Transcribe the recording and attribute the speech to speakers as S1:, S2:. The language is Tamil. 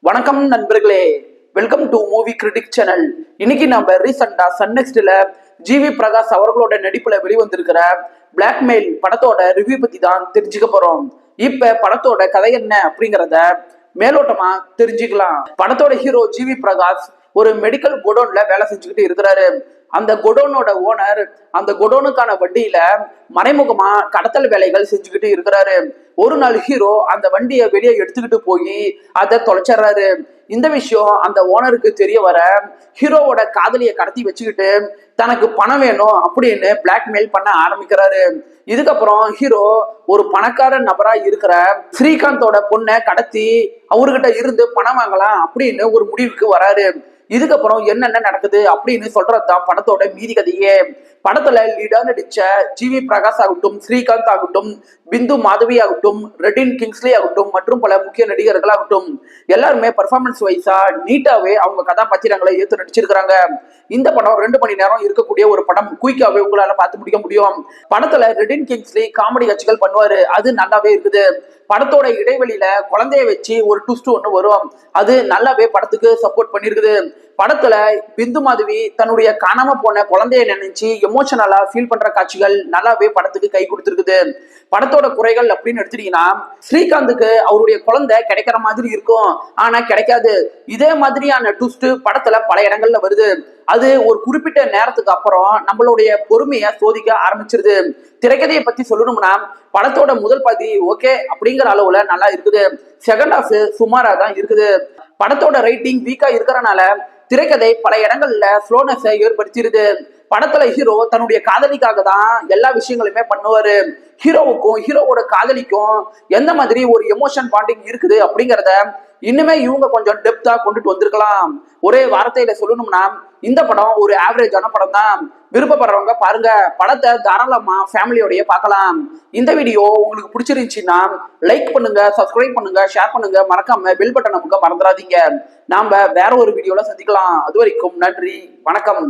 S1: வணக்கம் நண்பர்களே, welcome to movie critic channel. இன்னைக்கு நம்ம ரீசெண்டா சன் நெக்ஸ்ட்ல ஜிவி பிரகாஷ் அவர்களோட நடிப்புல வெளிவந்திருக்கிற பிளாக்மெயில் படத்தோட ரிவ்யூ பத்தி தான் தெரிஞ்சுக்க போறோம். இப்ப படத்தோட கதை என்ன அப்படிங்கறத மேலோட்டமா தெரிஞ்சுக்கலாம். படத்தோட ஹீரோ ஜிவி பிரகாஷ் ஒரு மெடிக்கல் குடோன்ல வேலை செஞ்சுக்கிட்டு இருக்கிறாரு. அந்த குடோனோட ஓனர் அந்த குடோனுக்கான வண்டியில மறைமுகமா கடத்தல் வேலைகள் செஞ்சுக்கிட்டு இருக்கிறாரு. ஒரு நாள் ஹீரோ அந்த வண்டியை வெளியே எடுத்துக்கிட்டு போய் அதை தொலைச்சிடுறாரு. இந்த விஷயம் அந்த ஓனருக்கு தெரிய வர ஹீரோவோட காதலியை கடத்தி வச்சுக்கிட்டு தனக்கு பணம் வேணும் அப்படின்னு பிளாக்மெயில் பண்ண ஆரம்பிக்கிறாரு. இதுக்கப்புறம் ஹீரோ ஒரு பணக்கார நபரா இருக்கிற ஸ்ரீகாந்தோட பொண்ணை கடத்தி அவர்கிட்ட இருந்து பணம் வாங்கலாம் அப்படின்னு ஒரு முடிவுக்கு வராரு. இதுக்கப்புறம் என்னென்ன நடக்குது அப்படின்னு சொல்றதுதான் படத்தோட மீதி கதையே. படத்துல லீடா நடிச்ச ஜிவி பிரகாஷ் ஆகட்டும், ஸ்ரீகாந்த் ஆகட்டும், பிந்து மாதவி ஆகட்டும், ரெட்டின் கிங்ஸ்லி ஆகட்டும் மற்றும் பல முக்கிய நடிகர்கள் ஆகட்டும் எல்லாருமே பர்ஃபார்மன்ஸ் வைஸா நீட்டாவே அவங்க கதாபாத்திரங்களை ஏற்று நடிச்சிருக்கிறாங்க. இந்த படம் 2 மணி நேரம் இருக்கக்கூடிய ஒரு படம். குயிக்காவே உங்களால பார்த்து முடிக்க முடியும். படத்துல ரெட்டின் கிங்ஸ்லி காமெடி காட்சிகள் பண்ணுவாரு, அது நல்லாவே இருக்குது. படத்தோட இடைவெளியில குழந்தைய வச்சு ஒரு ட்விஸ்ட் ஒன்று வரும், அது நல்லாவே படத்துக்கு சப்போர்ட் பண்ணிருக்குது. படத்துல பிந்து மாதவி தன்னுடைய காணாம போன குழந்தைய நினைச்சு எமோஷனலா ஃபீல் பண்ற காட்சிகள் நல்லாவே படத்துக்கு கை கொடுத்துருக்குது. படத்தோட குறைகள் அப்படின்னு எடுத்துட்டீங்கன்னா, ஸ்ரீகாந்துக்கு அவருடைய குழந்தை கிடைக்கிற மாதிரி இருக்கும், ஆனா கிடைக்காது. இதே மாதிரியான ட்விஸ்ட் படத்துல பல இடங்கள்ல வருது. அது ஒரு குறிப்பிட்ட நேரத்துக்கு அப்புறம் நம்மளுடைய பொறுமையை சோதிக்க ஆரம்பிச்சிருது. திரைக்கதையை பத்தி சொல்லணும்னா, படத்தோட முதல் பாதி ஓகே அப்படிங்கிற அளவுல நல்லா இருக்குது. செகண்ட் ஹாஃப் சுமாரா தான் இருக்குது. படத்தோட ரைட்டிங் வீக்கா இருக்கிறனால திரைக்கதை பல இடங்கள்ல ஸ்லோனஸை ஏற்படுத்திடுது. படத்துல ஹீரோ தன்னுடைய காதலிக்காக தான் எல்லா விஷயங்களுமே பண்ணுவாரு. ஹீரோவுக்கும் ஹீரோவோட காதலிக்கும் எந்த மாதிரி ஒரு எமோஷன் பாண்டிங் இருக்குது அப்படிங்கிறத இன்னுமே இவங்க கொஞ்சம் டெப்தா கொண்டுட்டு வந்திருக்கலாம். ஒரே வார்த்தையில சொல்லணும்னா, இந்த படம் ஒரு ஆவரேஜான படம் தான். விருப்பப்படுறவங்க பாருங்க, படத்தை தாராளமா ஃபேமிலியோடய பார்க்கலாம். இந்த வீடியோ உங்களுக்கு பிடிச்சிருந்துச்சுன்னா லைக் பண்ணுங்க, சப்ஸ்கிரைப் பண்ணுங்க, ஷேர் பண்ணுங்க, மறக்காம பெல் பட்டன் நமக்கு மறந்துடாதீங்க. நாம வேற ஒரு வீடியோல சந்திக்கலாம். அது வரைக்கும் நன்றி, வணக்கம்.